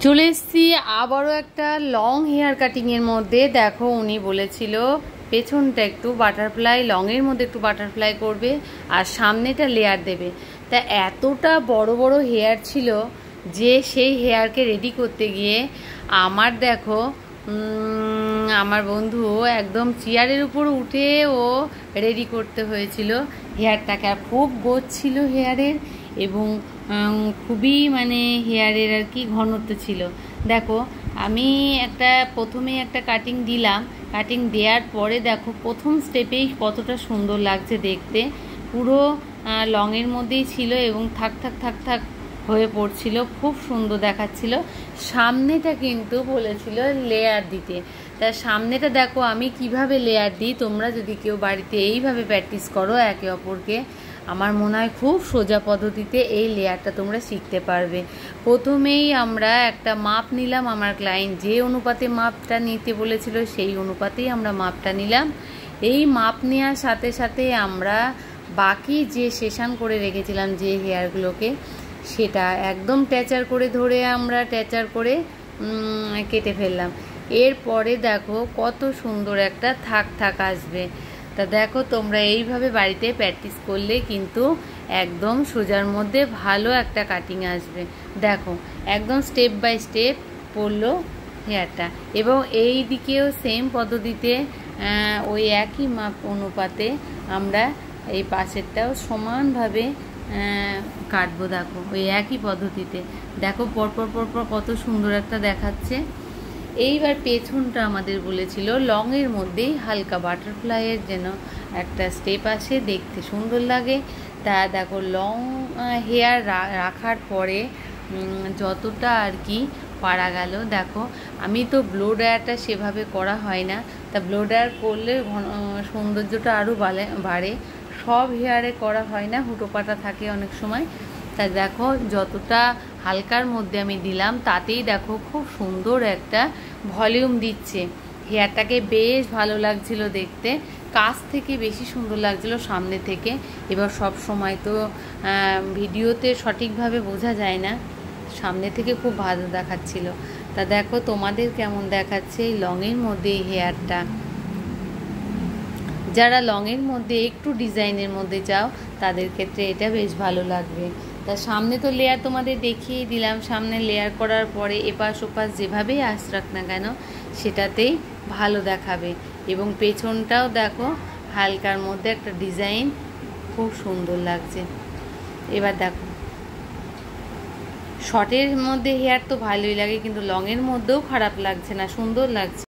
চলে এসেছি আবারও একটা লং হেয়ার কাটিংয়ের মধ্যে। দেখো উনি বলেছিল পেছনটা একটু বাটারফ্লাই, লংয়ের মধ্যে একটু বাটারফ্লাই করবে আর সামনেটা লেয়ার দেবে। তা এতটা বড় বড় হেয়ার ছিল যে সেই হেয়ারকে রেডি করতে গিয়ে আমার দেখো আমার বন্ধু একদম চেয়ারের উপর উঠে ও রেডি করতে হয়েছিল হেয়ারটাকে। আর খুব গোছ ছিল হেয়ারের এবং খুবই মানে হেয়ারের আর কি ঘনত্ব ছিল। দেখো আমি প্রথমে একটা কাটিং দিলাম, কাটিং দেওয়ার পরে দেখো প্রথম স্টেপেই কতটা সুন্দর লাগছে দেখতে। পুরো লংয়ের মধ্যেই ছিল এবং থাক থাক থাক থাক হয়ে পড়ছিল, খুব সুন্দর দেখাচ্ছিল। সামনেটা কিন্তু বলেছিল লেয়ার দিতে। তা সামনেটা দেখো আমি কিভাবে লেয়ার দিই। তোমরা যদি কেউ বাড়িতে এইভাবে প্র্যাকটিস করো একে অপরকে, আমার মনে হয় খুব সোজা পদ্ধতিতে এই লেয়ারটা তোমরা শিখতে পারবে। প্রথমেই আমরা একটা মাপ নিলাম, আমার ক্লায়েন্ট যে অনুপাতে মাপটা নিতে বলেছিল সেই অনুপাতেই আমরা মাপটা নিলাম। এই মাপ নেওয়ার সাথে সাথে আমরা বাকি যে সেশন করে রেখেছিলাম যে হেয়ারগুলোকে, সেটা একদম ট্যাচার করে ধরে আমরা ট্যাচার করে কেটে ফেললাম। এরপরে দেখো কত সুন্দর একটা থাক থাক আসবে। তা দেখো তোমরা এইভাবে বাড়িতে প্র্যাকটিস করলে কিন্তু একদম সোজার মধ্যে ভালো একটা কাটিং আসবে। দেখো একদম স্টেপ বাই স্টেপ পড়লো হেয়ারটা। এবং এই দিকেও সেম পদ্ধতিতে ওই একই মাপ অনুপাতে আমরা এই পাশেরটাও সমানভাবে কাটবো। দেখো ওই একই পদ্ধতিতে দেখো পরপর পরপর কত সুন্দর একটা দেখাচ্ছে। এইবার পেছনটা আমাদের বলেছিল লংয়ের মধ্যেই হালকা বাটারফ্লাইয়ের যেন একটা স্টেপ আসে, দেখতে সুন্দর লাগে। তা দেখো লং হেয়ার রাখার পরে যতটা আর কি পারা গেল, দেখো আমি তো ব্লো ড্রায়ারটা সেভাবে করা হয় না। তা ব্লো ড্রায়ার করলে সৌন্দর্যটা আরও বাড়ে। সব হেয়ারে করা হয় না, হুটোপাটা থাকে অনেক সময়। তা দেখো যতটা হালকার মধ্যে আমি দিলাম তাতেই দেখো খুব সুন্দর একটা ভলিউম দিচ্ছে। হেয়ারটাকে বেশ ভালো লাগছিল দেখতে, কাছ থেকে বেশি সুন্দর লাগছিল সামনে থেকে। এবার সব সময় তো ভিডিওতে সঠিকভাবে বোঝা যায় না, সামনে থেকে খুব ভালো দেখাচ্ছিল। তা দেখো তোমাদের কেমন দেখাচ্ছে এই লংয়ের মধ্যে এই হেয়ারটা। যারা লংয়ের মধ্যে একটু ডিজাইনের মধ্যে চাও তাদের ক্ষেত্রে এটা বেশ ভালো লাগবে। তা সামনে তো লেয়ার তোমাদের দেখিয়ে দিলাম, সামনে লেয়ার করার পরে এপাশ ওপাশ যেভাবেই আসরাক না কেন সেটাতেই ভালো দেখাবে। এবং পেছনটাও দেখো হালকার মধ্যে একটা ডিজাইন, খুব সুন্দর লাগছে। এবার দেখো শর্টের মধ্যে হেয়ার তো ভালোই লাগে, কিন্তু লংয়ের মধ্যেও খারাপ লাগছে না, সুন্দর লাগছে।